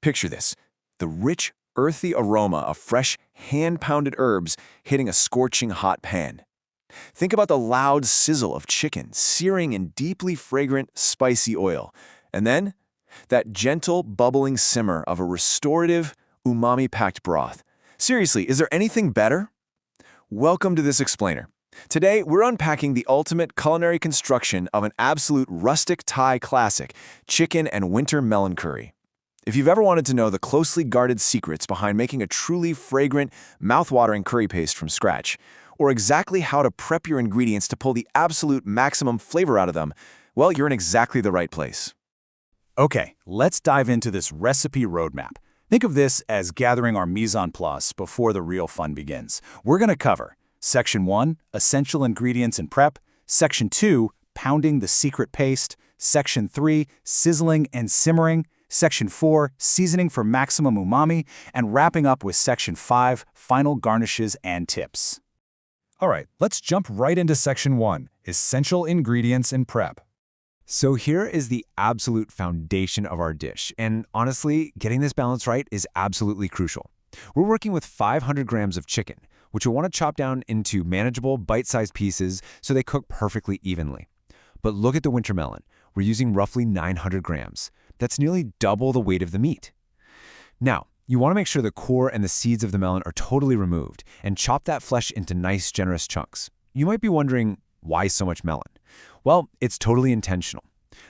Picture this, the rich, earthy aroma of fresh, hand-pounded herbs hitting a scorching hot pan. Think about the loud sizzle of chicken searing in deeply fragrant, spicy oil. And then, that gentle, bubbling simmer of a restorative, umami-packed broth. Seriously, is there anything better? Welcome to This Explainer. Today, we're unpacking the ultimate culinary construction of an absolute rustic Thai classic, chicken and winter melon curry. If you've ever wanted to know the closely guarded secrets behind making a truly fragrant, mouth-watering curry paste from scratch, or exactly how to prep your ingredients to pull the absolute maximum flavor out of them, well, you're in exactly the right place. Okay, let's dive into this recipe roadmap. Think of this as gathering our mise en place before the real fun begins. We're going to cover Section 1, Essential Ingredients and Prep, Section 2, Pounding the Secret Paste, Section 3, Sizzling and Simmering, Section 4, Seasoning for Maximum Umami, and wrapping up with Section 5, Final Garnishes and Tips. All right, let's jump right into Section 1, Essential Ingredients and Prep. So here is the absolute foundation of our dish, and honestly, getting this balance right is absolutely crucial. We're working with 500 grams of chicken, which you'll want to chop down into manageable, bite-sized pieces so they cook perfectly evenly. But look at the winter melon. We're using roughly 900 grams. That's nearly double the weight of the meat. Now, you want to make sure the core and the seeds of the melon are totally removed and chop that flesh into nice, generous chunks. You might be wondering, why so much melon? Well, it's totally intentional.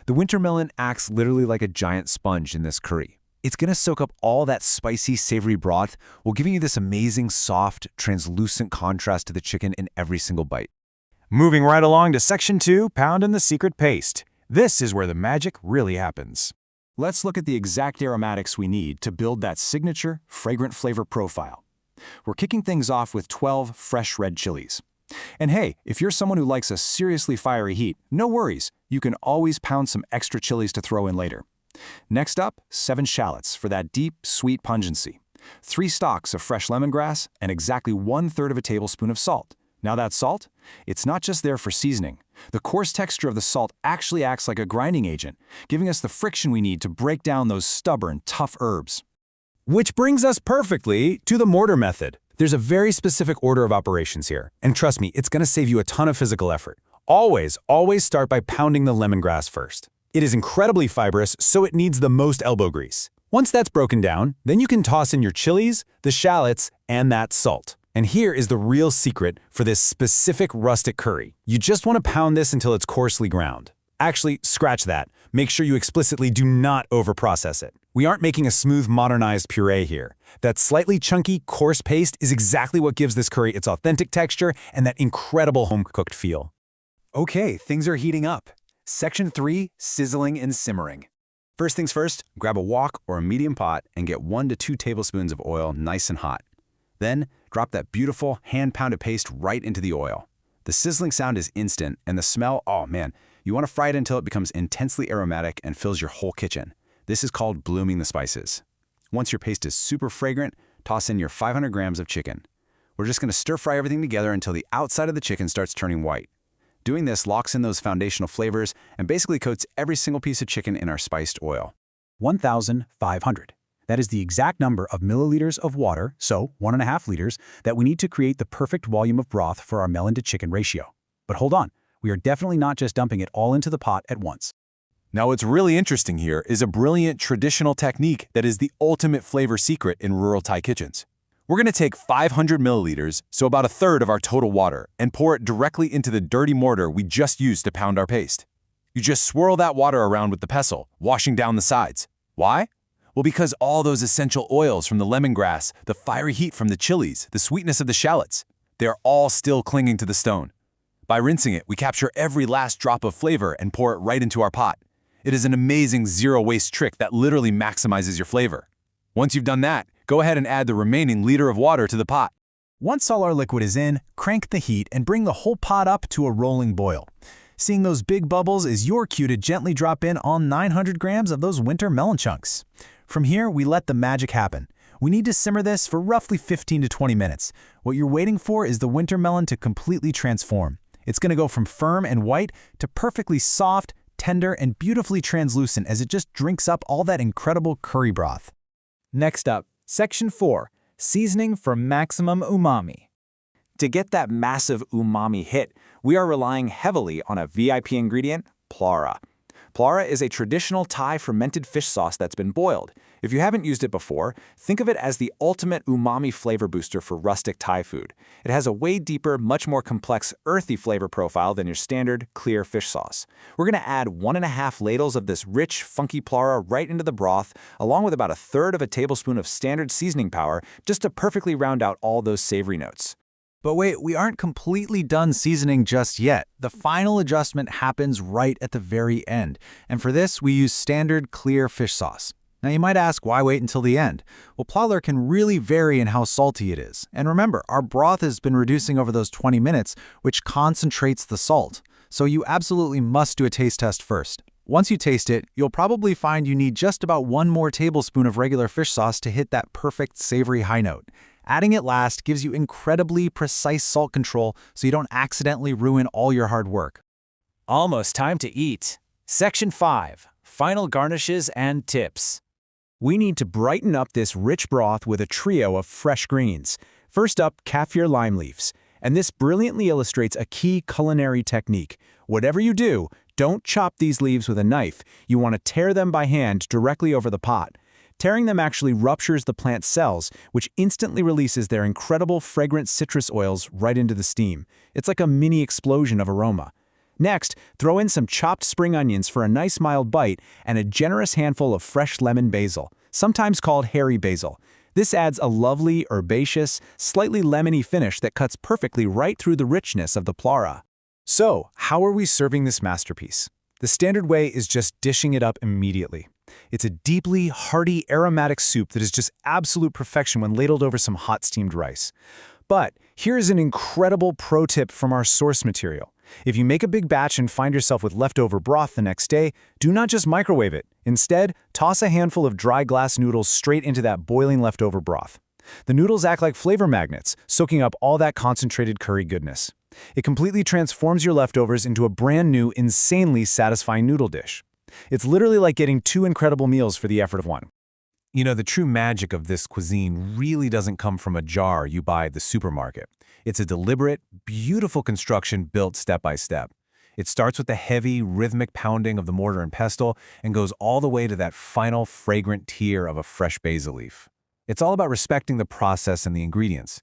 The winter melon acts literally like a giant sponge in this curry. It's going to soak up all that spicy, savory broth while giving you this amazing, soft, translucent contrast to the chicken in every single bite. Moving right along to Section 2, Pounding the Secret Paste. This is where the magic really happens. Let's look at the exact aromatics we need to build that signature, fragrant flavor profile. We're kicking things off with 12 fresh red chilies. And hey, if you're someone who likes a seriously fiery heat, no worries, you can always pound some extra chilies to throw in later. Next up, 7 shallots for that deep, sweet pungency. 3 stalks of fresh lemongrass, and exactly 1/3 of a tablespoon of salt. Now that salt, it's not just there for seasoning. The coarse texture of the salt actually acts like a grinding agent, giving us the friction we need to break down those stubborn, tough herbs. Which brings us perfectly to the mortar method. There's a very specific order of operations here, and trust me, it's going to save you a ton of physical effort. Always start by pounding the lemongrass first. It is incredibly fibrous, so it needs the most elbow grease. Once that's broken down, then you can toss in your chilies, the shallots, and that salt. And here is the real secret for this specific rustic curry. You just want to pound this until it's coarsely ground. Actually, scratch that. Make sure you explicitly do not overprocess it. We aren't making a smooth, modernized puree here. That slightly chunky, coarse paste is exactly what gives this curry its authentic texture and that incredible home-cooked feel. Okay, things are heating up. Section 3, Sizzling and Simmering. First things first, grab a wok or a medium pot and get 1 to 2 tablespoons of oil nice and hot. Then, drop that beautiful, hand-pounded paste right into the oil. The sizzling sound is instant, and the smell, oh man, you want to fry it until it becomes intensely aromatic and fills your whole kitchen. This is called blooming the spices. Once your paste is super fragrant, toss in your 500 grams of chicken. We're just going to stir-fry everything together until the outside of the chicken starts turning white. Doing this locks in those foundational flavors and basically coats every single piece of chicken in our spiced oil. 1,500. That is the exact number of milliliters of water, so 1.5 liters, that we need to create the perfect volume of broth for our melon to chicken ratio. But hold on, we are definitely not just dumping it all into the pot at once. Now what's really interesting here is a brilliant traditional technique that is the ultimate flavor secret in rural Thai kitchens. We're going to take 500 milliliters, so about 1/3 of our total water, and pour it directly into the dirty mortar we just used to pound our paste. You just swirl that water around with the pestle, washing down the sides. Why? Well, because all those essential oils from the lemongrass, the fiery heat from the chilies, the sweetness of the shallots, they're all still clinging to the stone. By rinsing it, we capture every last drop of flavor and pour it right into our pot. It is an amazing zero-waste trick that literally maximizes your flavor. Once you've done that, go ahead and add the remaining liter of water to the pot. Once all our liquid is in, crank the heat and bring the whole pot up to a rolling boil. Seeing those big bubbles is your cue to gently drop in all 900 grams of those winter melon chunks. From here, we let the magic happen. We need to simmer this for roughly 15 to 20 minutes. What you're waiting for is the winter melon to completely transform. It's going to go from firm and white to perfectly soft, tender, and beautifully translucent as it just drinks up all that incredible curry broth. Next up, Section 4, Seasoning for Maximum Umami. To get that massive umami hit, we are relying heavily on a VIP ingredient, Pla Ra. Pla Ra is a traditional Thai fermented fish sauce that's been boiled. If you haven't used it before, think of it as the ultimate umami flavor booster for rustic Thai food. It has a way deeper, much more complex, earthy flavor profile than your standard, clear fish sauce. We're going to add 1.5 ladles of this rich, funky Pla Ra right into the broth, along with about 1/3 of a tablespoon of standard seasoning powder, just to perfectly round out all those savory notes. But wait, we aren't completely done seasoning just yet. The final adjustment happens right at the very end, and for this, we use standard clear fish sauce. Now you might ask, why wait until the end? Well, Pla Ra can really vary in how salty it is. And remember, our broth has been reducing over those 20 minutes, which concentrates the salt. So you absolutely must do a taste test first. Once you taste it, you'll probably find you need just about 1 more tablespoon of regular fish sauce to hit that perfect savory high note. Adding it last gives you incredibly precise salt control so you don't accidentally ruin all your hard work. Almost time to eat. Section 5, Final Garnishes and Tips. We need to brighten up this rich broth with a trio of fresh greens. First up, kaffir lime leaves. And this brilliantly illustrates a key culinary technique. Whatever you do, don't chop these leaves with a knife. You want to tear them by hand directly over the pot. Tearing them actually ruptures the plant's cells, which instantly releases their incredible fragrant citrus oils right into the steam. It's like a mini explosion of aroma. Next, throw in some chopped spring onions for a nice mild bite and a generous handful of fresh lemon basil, sometimes called hairy basil. This adds a lovely, herbaceous, slightly lemony finish that cuts perfectly right through the richness of the Pla Ra. So, how are we serving this masterpiece? The standard way is just dishing it up immediately. It's a deeply, hearty, aromatic soup that is just absolute perfection when ladled over some hot steamed rice. But here is an incredible pro tip from our source material. If you make a big batch and find yourself with leftover broth the next day, do not just microwave it. Instead, toss a handful of dry glass noodles straight into that boiling leftover broth. The noodles act like flavor magnets, soaking up all that concentrated curry goodness. It completely transforms your leftovers into a brand new, insanely satisfying noodle dish. It's literally like getting 2 incredible meals for the effort of one. You know, the true magic of this cuisine really doesn't come from a jar you buy at the supermarket. It's a deliberate, beautiful construction built step by step. It starts with the heavy, rhythmic pounding of the mortar and pestle and goes all the way to that final, fragrant tear of a fresh basil leaf. It's all about respecting the process and the ingredients.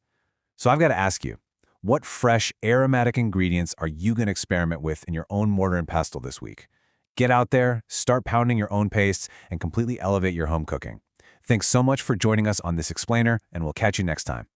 So I've got to ask you, what fresh, aromatic ingredients are you going to experiment with in your own mortar and pestle this week? Get out there, start pounding your own pastes, and completely elevate your home cooking. Thanks so much for joining us on this explainer, and we'll catch you next time.